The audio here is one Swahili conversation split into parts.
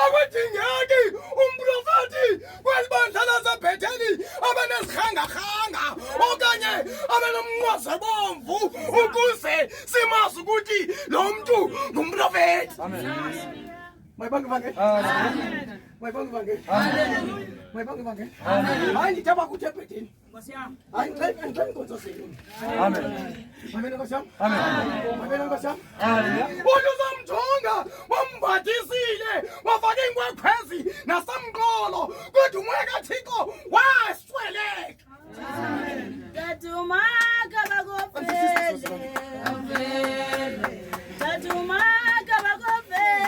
Akudingeki umprofeti kwelibandla laseBhetheli abanezihanga-hanga okanye abanomnqwazi bomvu ukuze simazi ukuthi lo mntu ngumprofeti. Hayi ndithaba kuthi eBhetheli. Hayi ngixela inkonzo zenu. Amen Nkosi yami. Amen Nkosi yami. Uzamjonga wambathisile wafaka inkwekhwezi nasemqolo kodwa umoya kaThixo wasweleka. Tatumaka bakofele Tatumaka bakofele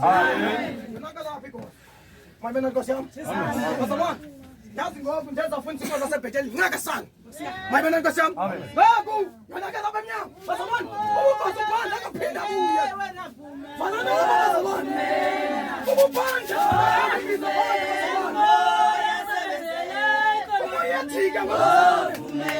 Yonakala Inkosi. Mayibena Inkosi yami. Bazalwane, yazi ngoku nje zafundisa inkosi yaseBhetheli ngingakasali. Mayibena Inkosi yami. Ngaku yonakala abamnyama. Bazalwane, ubukhosi ubanda akaphinda buye. Bazalwane bazalwane. Ububanda akaphinda bazalwane. Uyathika bazalwane.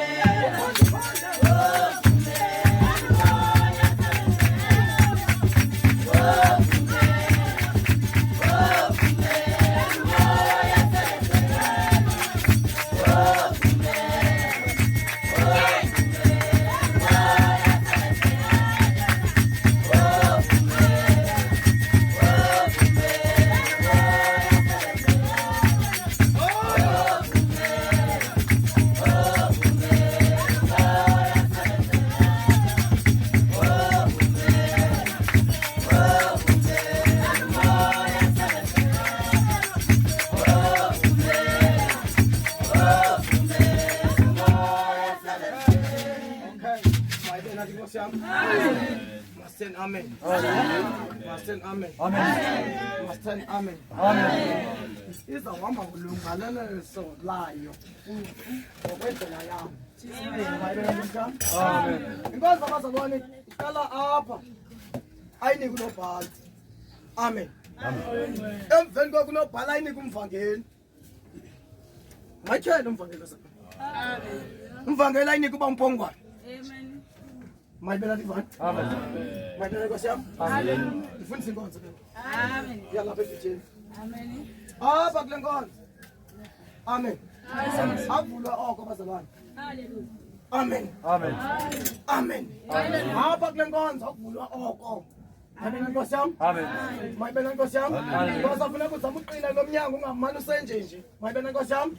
Amen. Amen. Izawuhamba kulungaleleso layo ngokwendlela yami. Inkosi abazalwane iqala apha ayinike unobhala. Amen. Emveni kokunobhala ayinike umvangeli. Mayityhele umvangeli wase. Umvangeli ayinike uba umpongwane. Mayibena divine. Amen. Mayibena Inkosi yami. Amen. Ndifundisa inkonzo ke. Amen. Yalapha eBhetheli. Amen. Apha kule nkonzo. Amen. Avulwa oko bazalwane. Hallelujah. Amen. Amen. Amen. Apha kule nkonzo avulwa oko. Mayibena Inkosi yami. Amen. Mayibena Inkosi yami. Bazafuna ukuzama uqina lomnyango ungamani usenje nje. Mayibena Inkosi yami.